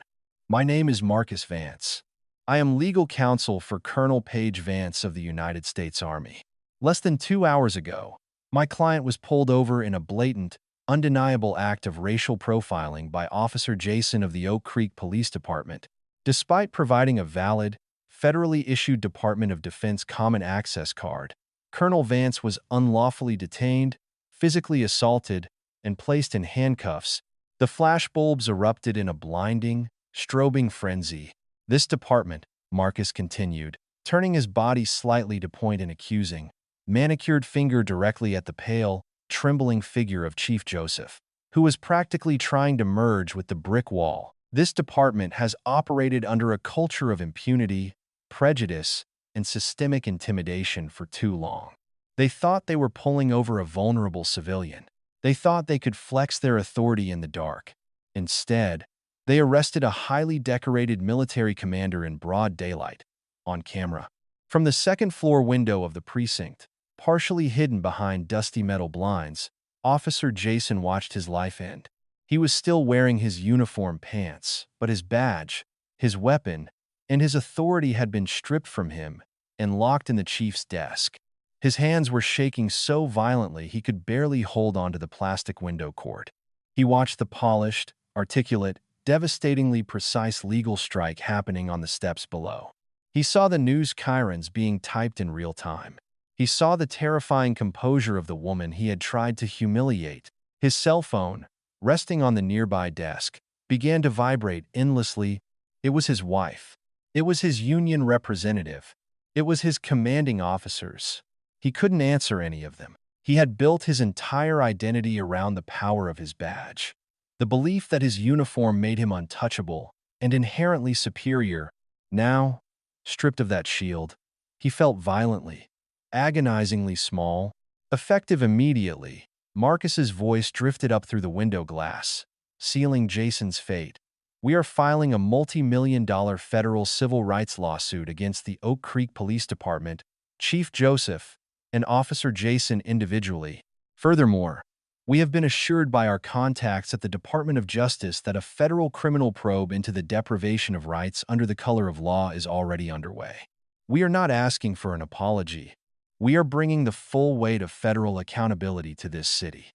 "My name is Marcus Vance. I am legal counsel for Colonel Paige Vance of the United States Army. Less than 2 hours ago, my client was pulled over in a blatant, undeniable act of racial profiling by Officer Jason of the Oak Creek Police Department. Despite providing a valid, federally issued Department of Defense Common Access card, Colonel Vance was unlawfully detained, physically assaulted, and placed in handcuffs. The flashbulbs erupted in a blinding, strobing frenzy. This department, Marcus continued, turning his body slightly to point an accusing, manicured finger directly at the pale, trembling figure of Chief Joseph, who was practically trying to merge with the brick wall. This department has operated under a culture of impunity, prejudice, and systemic intimidation for too long. They thought they were pulling over a vulnerable civilian. They thought they could flex their authority in the dark. Instead, they arrested a highly decorated military commander in broad daylight, on camera. From the second-floor window of the precinct, partially hidden behind dusty metal blinds, Officer Jason watched his life end. He was still wearing his uniform pants, but his badge, his weapon, and his authority had been stripped from him and locked in the chief's desk. His hands were shaking so violently he could barely hold onto the plastic window cord. He watched the polished, articulate, devastatingly precise legal strike happening on the steps below. He saw the news chirons being typed in real time. He saw the terrifying composure of the woman he had tried to humiliate. His cell phone, resting on the nearby desk, began to vibrate endlessly. It was his wife. It was his union representative. It was his commanding officers. He couldn't answer any of them. He had built his entire identity around the power of his badge. The belief that his uniform made him untouchable and inherently superior. Now, stripped of that shield, he felt violently, agonizingly small. Effective immediately, Marcus's voice drifted up through the window glass, sealing Jason's fate. We are filing a multi-million-dollar federal civil rights lawsuit against the Oak Creek Police Department, Chief Joseph, and Officer Jason individually. Furthermore, we have been assured by our contacts at the Department of Justice that a federal criminal probe into the deprivation of rights under the color of law is already underway. We are not asking for an apology. We are bringing the full weight of federal accountability to this city.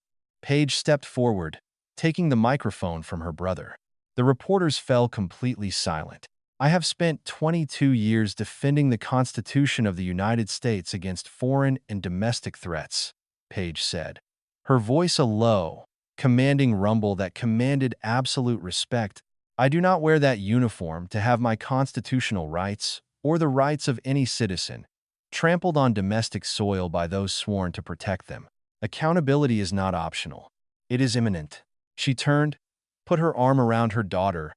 Paige stepped forward, taking the microphone from her brother. The reporters fell completely silent. I have spent 22 years defending the Constitution of the United States against foreign and domestic threats, Paige said. Her voice a low, commanding rumble that commanded absolute respect. I do not wear that uniform to have my constitutional rights, or the rights of any citizen, trampled on domestic soil by those sworn to protect them. Accountability is not optional. It is imminent. She turned, put her arm around her daughter,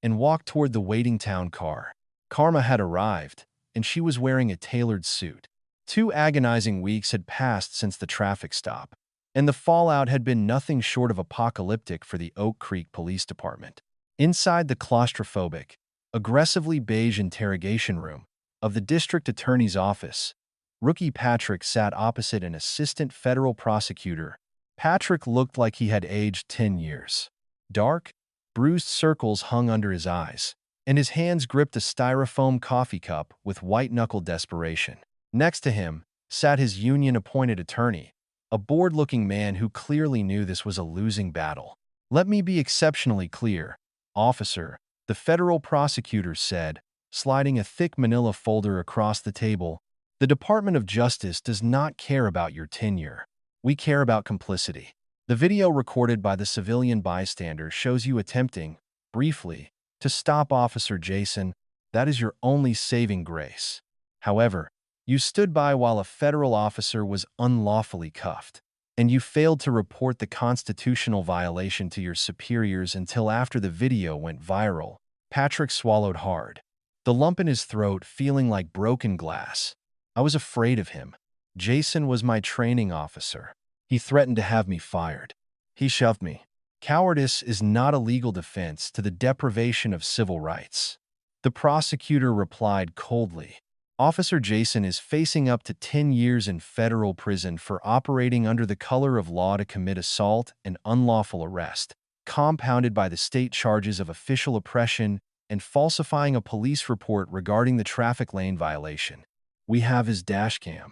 and walked toward the waiting town car. Karma had arrived, and she was wearing a tailored suit. 2 agonizing weeks had passed since the traffic stop, and the fallout had been nothing short of apocalyptic for the Oak Creek Police Department. Inside the claustrophobic, aggressively beige interrogation room of the district attorney's office, Rookie Patrick sat opposite an assistant federal prosecutor. Patrick looked like he had aged 10 years. Dark, bruised circles hung under his eyes, and his hands gripped a styrofoam coffee cup with white-knuckled desperation. Next to him sat his union-appointed attorney, a bored-looking man who clearly knew this was a losing battle. Let me be exceptionally clear, officer, the federal prosecutor said, sliding a thick manila folder across the table. The Department of Justice does not care about your tenure. We care about complicity. The video recorded by the civilian bystander shows you attempting, briefly, to stop Officer Jason. That is your only saving grace. However, you stood by while a federal officer was unlawfully cuffed, and you failed to report the constitutional violation to your superiors until after the video went viral. Patrick swallowed hard, the lump in his throat feeling like broken glass. I was afraid of him. Jason was my training officer. He threatened to have me fired. He shoved me. Cowardice is not a legal defense to the deprivation of civil rights. The prosecutor replied coldly. Officer Jason is facing up to 10 years in federal prison for operating under the color of law to commit assault and unlawful arrest, compounded by the state charges of official oppression and falsifying a police report regarding the traffic lane violation. We have his dashcam.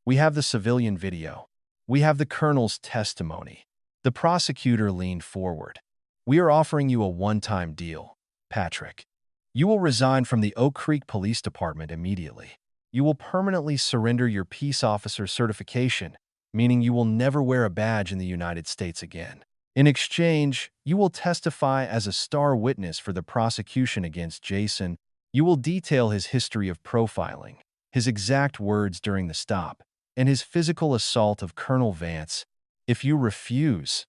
We have the civilian video. We have the colonel's testimony. The prosecutor leaned forward. "We are offering you a one-time deal, Patrick. You will resign from the Oak Creek Police Department immediately. You will permanently surrender your peace officer certification, meaning you will never wear a badge in the United States again. In exchange, you will testify as a star witness for the prosecution against Jason. You will detail his history of profiling, his exact words during the stop, and his physical assault of Colonel Vance. If you refuse,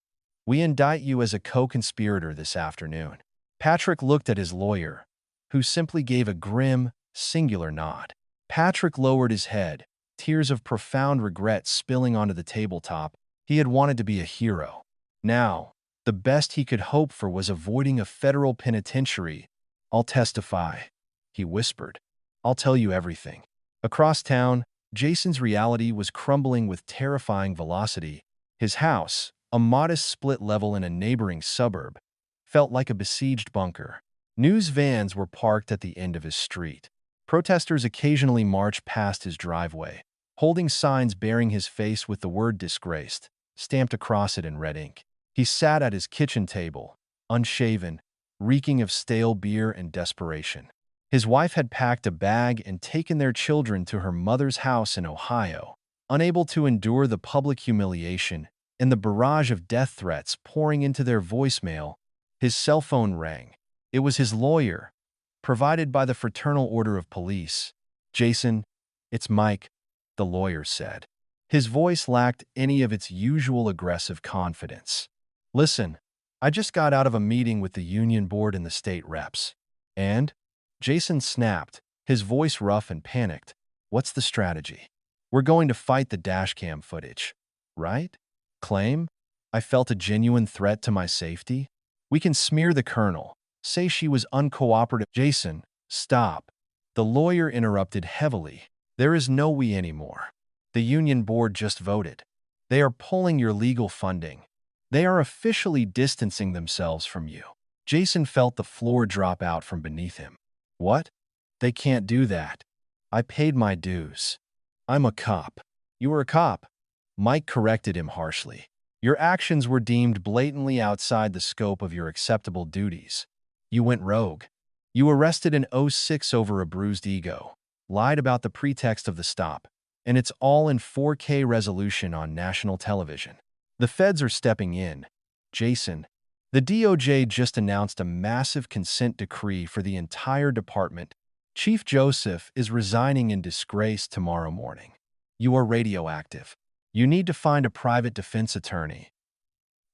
we indict you as a co-conspirator this afternoon." Patrick looked at his lawyer, who simply gave a grim, singular nod. Patrick lowered his head, tears of profound regret spilling onto the tabletop. He had wanted to be a hero. Now, the best he could hope for was avoiding a federal penitentiary. "I'll testify," he whispered. "I'll tell you everything." Across town, Jason's reality was crumbling with terrifying velocity. His house, a modest split level in a neighboring suburb, felt like a besieged bunker. News vans were parked at the end of his street. Protesters occasionally marched past his driveway, holding signs bearing his face with the word "disgraced" stamped across it in red ink. He sat at his kitchen table, unshaven, reeking of stale beer and desperation. His wife had packed a bag and taken their children to her mother's house in Ohio. Unable to endure the public humiliation and the barrage of death threats pouring into their voicemail, his cell phone rang. It was his lawyer, provided by the Fraternal Order of Police. "Jason, it's Mike," the lawyer said. His voice lacked any of its usual aggressive confidence. "Listen, I just got out of a meeting with the union board and the state reps." "And?" Jason snapped, his voice rough and panicked. "What's the strategy?" "We're going to fight the dashcam footage, right? Claim I felt a genuine threat to my safety. We can smear the colonel, say she was uncooperative." "Jason, stop." The lawyer interrupted heavily. "There is no we anymore. The union board just voted. They are pulling your legal funding. They are officially distancing themselves from you." Jason felt the floor drop out from beneath him. "What? They can't do that. I paid my dues. I'm a cop." "You were a cop," Mike corrected him harshly. "Your actions were deemed blatantly outside the scope of your acceptable duties. You went rogue. You arrested an '06 over a bruised ego, lied about the pretext of the stop, and it's all in 4K resolution on national television. The feds are stepping in. Jason, the DOJ just announced a massive consent decree for the entire department. Chief Joseph is resigning in disgrace tomorrow morning. You are radioactive. You need to find a private defense attorney.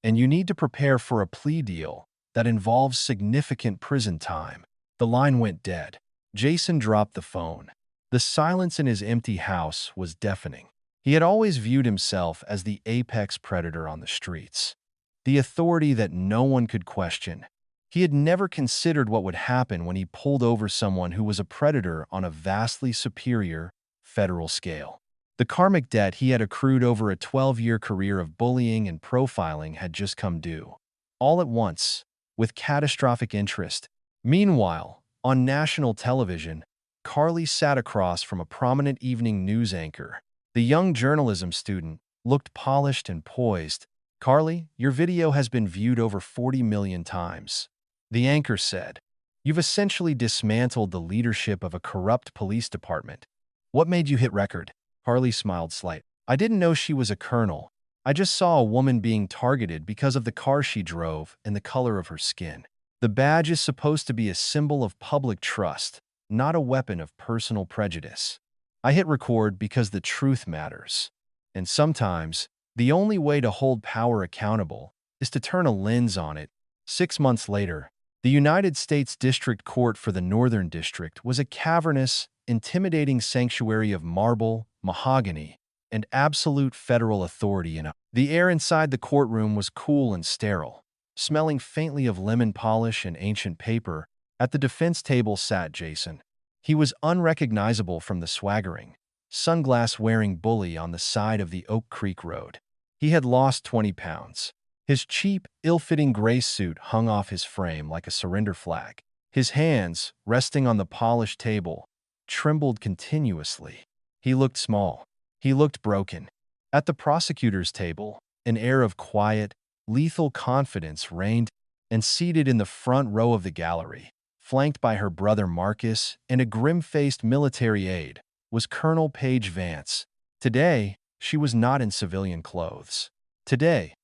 And you need to prepare for a plea deal that involves significant prison time." The line went dead. Jason dropped the phone. The silence in his empty house was deafening. He had always viewed himself as the apex predator on the streets, the authority that no one could question. He had never considered what would happen when he pulled over someone who was a predator on a vastly superior federal scale. The karmic debt he had accrued over a 12-year career of bullying and profiling had just come due, all at once, with catastrophic interest. Meanwhile, on national television, Carly sat across from a prominent evening news anchor. The young journalism student looked polished and poised. "Carly, your video has been viewed over 40 million times," the anchor said. "You've essentially dismantled the leadership of a corrupt police department. What made you hit record?" Carly smiled slightly. "I didn't know she was a colonel. I just saw a woman being targeted because of the car she drove and the color of her skin. The badge is supposed to be a symbol of public trust, not a weapon of personal prejudice. I hit record because the truth matters. And sometimes, the only way to hold power accountable is to turn a lens on it." 6 months later, the United States District Court for the Northern District was a cavernous, intimidating sanctuary of marble, mahogany, and absolute federal authority. The air inside the courtroom was cool and sterile, smelling faintly of lemon polish and ancient paper. At the defense table sat Jason. He was unrecognizable from the swaggering, sunglass-wearing bully on the side of the Oak Creek Road. He had lost 20 pounds. His cheap, ill-fitting gray suit hung off his frame like a surrender flag. His hands, resting on the polished table, trembled continuously. He looked small. He looked broken. At the prosecutor's table, an air of quiet, lethal confidence reigned, and seated in the front row of the gallery, flanked by her brother Marcus and a grim-faced military aide, was Colonel Paige Vance. Today, she was not in civilian clothes. Today,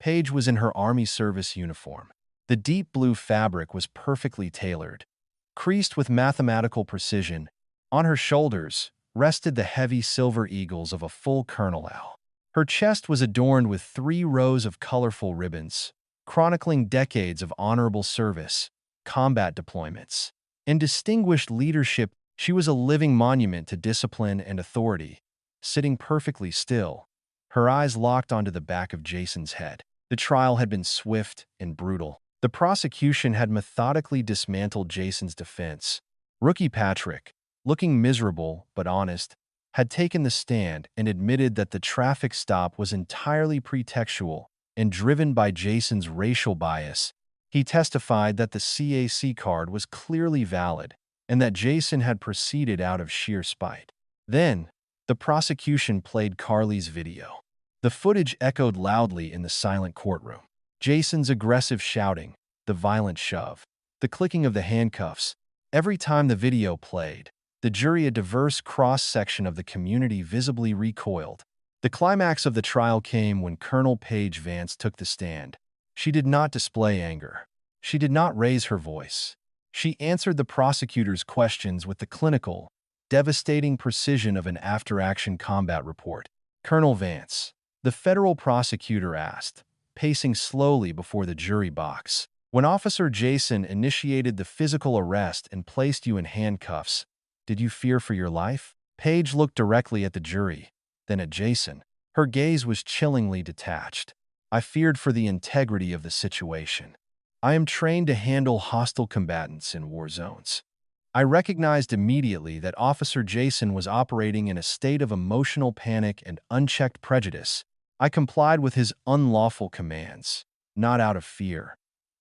Paige was in her Army service uniform. The deep blue fabric was perfectly tailored, creased with mathematical precision. On her shoulders rested the heavy silver eagles of a full colonel owl. Her chest was adorned with 3 rows of colorful ribbons, chronicling decades of honorable service, combat deployments, and distinguished leadership. She was a living monument to discipline and authority, sitting perfectly still, her eyes locked onto the back of Jason's head. The trial had been swift and brutal. The prosecution had methodically dismantled Jason's defense. Rookie Patrick, looking miserable but honest, had taken the stand and admitted that the traffic stop was entirely pretextual and driven by Jason's racial bias. He testified that the CAC card was clearly valid and that Jason had proceeded out of sheer spite. Then, the prosecution played Carly's video. The footage echoed loudly in the silent courtroom. Jason's aggressive shouting, the violent shove, the clicking of the handcuffs. Every time the video played, the jury, a diverse cross-section of the community, visibly recoiled. The climax of the trial came when Colonel Paige Vance took the stand. She did not display anger. She did not raise her voice. She answered the prosecutor's questions with the clinical, devastating precision of an after-action combat report. "Colonel Vance," the federal prosecutor asked, pacing slowly before the jury box, "when Officer Jason initiated the physical arrest and placed you in handcuffs, did you fear for your life?" Paige looked directly at the jury, then at Jason. Her gaze was chillingly detached. "I feared for the integrity of the situation. I am trained to handle hostile combatants in war zones. I recognized immediately that Officer Jason was operating in a state of emotional panic and unchecked prejudice. I complied with his unlawful commands, not out of fear,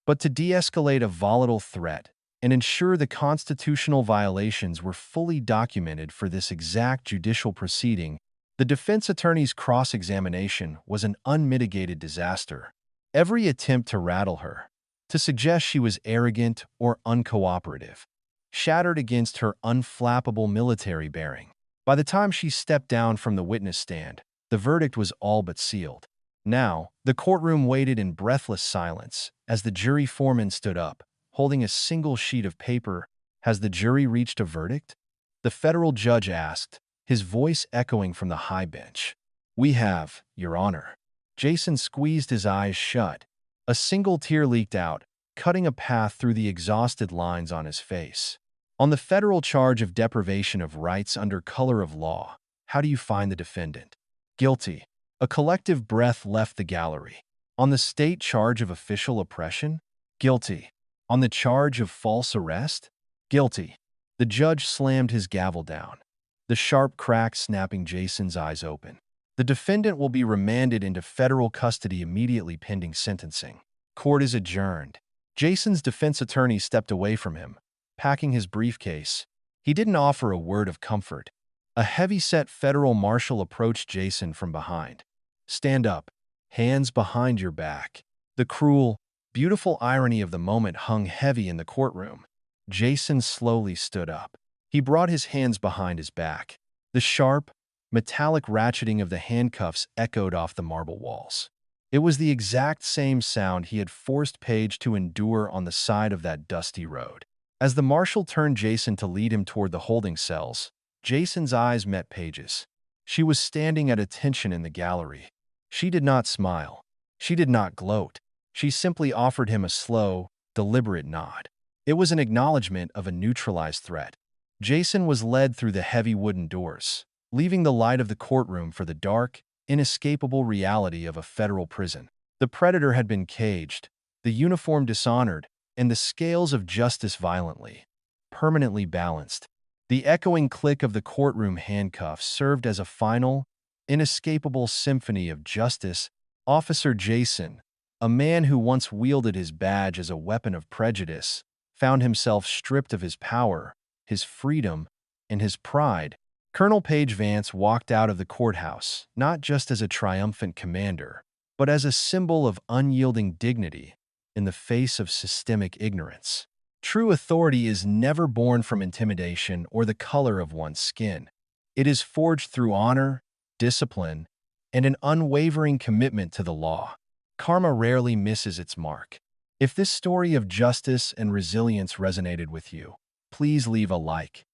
but to de-escalate a volatile threat and ensure the constitutional violations were fully documented for this exact judicial proceeding." The defense attorney's cross-examination was an unmitigated disaster. Every attempt to rattle her, to suggest she was arrogant or uncooperative, shattered against her unflappable military bearing. By the time she stepped down from the witness stand, the verdict was all but sealed. Now, the courtroom waited in breathless silence as the jury foreman stood up, holding a single sheet of paper. "Has the jury reached a verdict?" the federal judge asked, his voice echoing from the high bench. "We have, Your Honor." Jason squeezed his eyes shut. A single tear leaked out, cutting a path through the exhausted lines on his face. "On the federal charge of deprivation of rights under color of law, how do you find the defendant?" "Guilty." A collective breath left the gallery. "On the state charge of official oppression?" "Guilty." "On the charge of false arrest?" "Guilty." The judge slammed his gavel down, the sharp crack snapping Jason's eyes open. "The defendant will be remanded into federal custody immediately pending sentencing." Court is adjourned. Jason's defense attorney stepped away from him, packing his briefcase. He didn't offer a word of comfort. A heavy-set federal marshal approached Jason from behind. "Stand up. Hands behind your back." The cruel, beautiful irony of the moment hung heavy in the courtroom. Jason slowly stood up. He brought his hands behind his back. The sharp, metallic ratcheting of the handcuffs echoed off the marble walls. It was the exact same sound he had forced Paige to endure on the side of that dusty road. As the marshal turned Jason to lead him toward the holding cells, Jason's eyes met Paige's. She was standing at attention in the gallery. She did not smile. She did not gloat. She simply offered him a slow, deliberate nod. It was an acknowledgement of a neutralized threat. Jason was led through the heavy wooden doors, leaving the light of the courtroom for the dark, inescapable reality of a federal prison. The predator had been caged, the uniform dishonored, and the scales of justice violently, permanently balanced. The echoing click of the courtroom handcuffs served as a final, inescapable symphony of justice. Officer Jason, a man who once wielded his badge as a weapon of prejudice, found himself stripped of his power, his freedom, and his pride. Colonel Paige Vance walked out of the courthouse, not just as a triumphant commander, but as a symbol of unyielding dignity in the face of systemic ignorance. True authority is never born from intimidation or the color of one's skin. It is forged through honor, discipline, and an unwavering commitment to the law. Karma rarely misses its mark. If this story of justice and resilience resonated with you, please leave a like,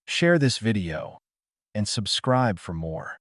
share this video, and subscribe for more.